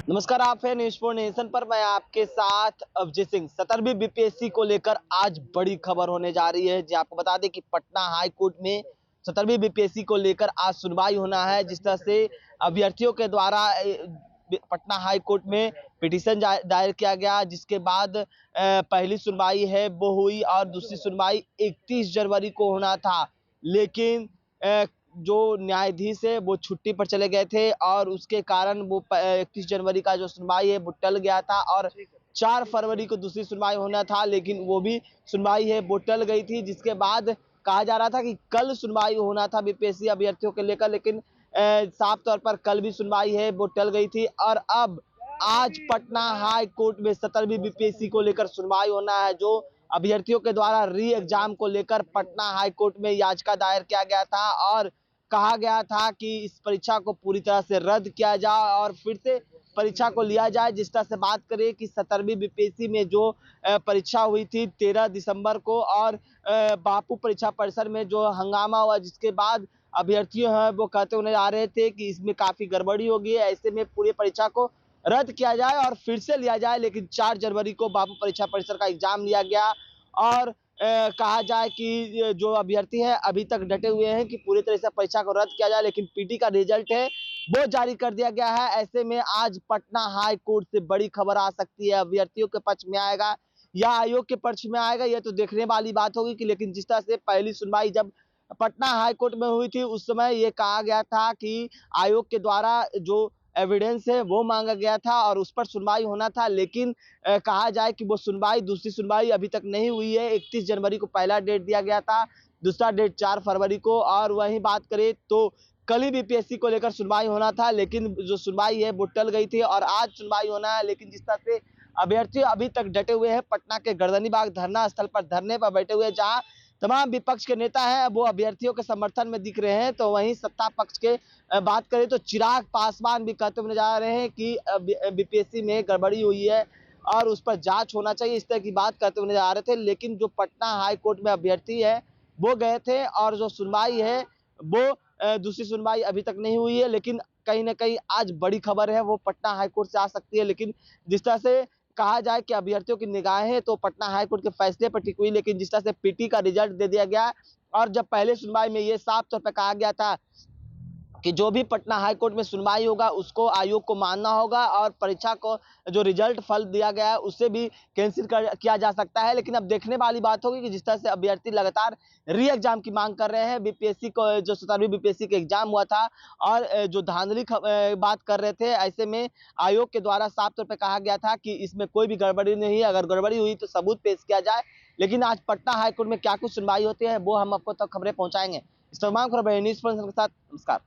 नमस्कार, आप है न्यूज़ फोर नेशन पर। मैं आपके साथ अभिजीत सिंह। 17वीं बीपीएससी को लेकर आज बड़ी खबर होने जा रही है। जी आपको बता दें कि पटना हाई कोर्ट में 17वीं बीपीएससी को लेकर आज सुनवाई होना है। जिस तरह से अभ्यर्थियों के द्वारा पटना हाई कोर्ट में पिटीशन दायर किया गया, जिसके बाद पहली सुनवाई है वो हुई और दूसरी सुनवाई 31 जनवरी को होना था। लेकिन जो न्यायाधीश है वो छुट्टी पर चले गए थे और उसके कारण वो 31 जनवरी का जो सुनवाई है वो टल गया था और 4 फरवरी को दूसरी सुनवाई होना था, लेकिन वो भी सुनवाई है वो टल गई थी। जिसके बाद कहा जा रहा था कि कल सुनवाई होना था बीपीएससी अभ्यर्थियों को लेकर, लेकिन साफ तौर पर कल भी सुनवाई है वो टल गई थी। और अब आज पटना हाई कोर्ट में 17वीं बीपीएससी को लेकर सुनवाई होना है। जो अभ्यर्थियों के द्वारा री एग्जाम को लेकर पटना हाई कोर्ट में याचिका दायर किया गया था और कहा गया था कि इस परीक्षा को पूरी तरह से रद्द किया जाए और फिर से परीक्षा को लिया जाए। जिस तरह से बात करें कि 17वीं बीपीएससी में जो परीक्षा हुई थी 13 दिसंबर को और बापू परीक्षा परिसर में जो हंगामा हुआ, जिसके बाद अभ्यर्थियों हैं वो कहते हुए आ रहे थे कि इसमें काफी गड़बड़ी हो गई है, ऐसे में पूरी परीक्षा को रद्द किया जाए और फिर से लिया जाए। लेकिन 4 जनवरी को बापू परीक्षा परिसर का एग्जाम लिया गया और कहा जाए कि जो अभ्यर्थी है अभी तक डटे हुए हैं कि पूरी तरह से परीक्षा को रद्द किया जाए, लेकिन पीटी का रिजल्ट है वो जारी कर दिया गया है। ऐसे में आज पटना हाई कोर्ट से बड़ी खबर आ सकती है। अभ्यर्थियों के पक्ष में आएगा या आयोग के पक्ष में आएगा, यह तो देखने वाली बात होगी कि लेकिन जिस तरह से पहली सुनवाई जब पटना हाई कोर्ट में हुई थी उस समय ये कहा गया था कि आयोग के द्वारा जो एविडेंस है वो मांगा गया था और उस पर सुनवाई होना था। लेकिन कहा जाए कि वो सुनवाई दूसरी सुनवाई अभी तक नहीं हुई है। 31 जनवरी को पहला डेट दिया गया था, दूसरा डेट 4 फरवरी को। और वहीं बात करें तो कल ही बीपीएससी को लेकर सुनवाई होना था, लेकिन जो सुनवाई है वो टल गई थी और आज सुनवाई होना है। लेकिन जिस तरह से अभ्यर्थी अभी तक डटे हुए हैं, पटना के गर्दनी बाग धरना स्थल पर धरने पर बैठे हुए हैं, जहां तमाम विपक्ष के नेता हैं वो अभ्यर्थियों के समर्थन में दिख रहे हैं। तो वहीं सत्ता पक्ष के बात करें तो चिराग पासवान भी कहते हुए नजर आ रहे हैं कि बीपीएससी में गड़बड़ी हुई है और उस पर जांच होना चाहिए, इस तरह की बात करते हुए नजर आ रहे थे। लेकिन जो पटना हाई कोर्ट में अभ्यर्थी है वो गए थे और जो सुनवाई है वो दूसरी सुनवाई अभी तक नहीं हुई है। लेकिन कहीं ना कहीं आज बड़ी खबर है वो पटना हाई कोर्ट से आ सकती है। लेकिन जिस तरह से कहा जाए कि अभ्यर्थियों की निगाहें तो पटना हाई कोर्ट के फैसले पर टिकी हुई, लेकिन जिस तरह से पीटी का रिजल्ट दे दिया गया और जब पहले सुनवाई में ये साफ तौर पर कहा गया था कि जो भी पटना हाई कोर्ट में सुनवाई होगा उसको आयोग को मानना होगा और परीक्षा को जो रिजल्ट फल दिया गया है उससे भी कैंसिल किया जा सकता है। लेकिन अब देखने वाली बात होगी कि जिस तरह से अभ्यर्थी लगातार री एग्जाम की मांग कर रहे हैं, बीपीएससी को जो 17वीं बीपीएससी का एग्जाम हुआ था और जो धांधली बात कर रहे थे, ऐसे में आयोग के द्वारा साफ तौर पर कहा गया था कि इसमें कोई भी गड़बड़ी नहीं है, अगर गड़बड़ी हुई तो सबूत पेश किया जाए। लेकिन आज पटना हाईकोर्ट में क्या कुछ सुनवाई होती है वो हम आपको तक खबरें पहुंचाएंगे। इस तमाम खबरें न्यूज़ के साथ। नमस्कार।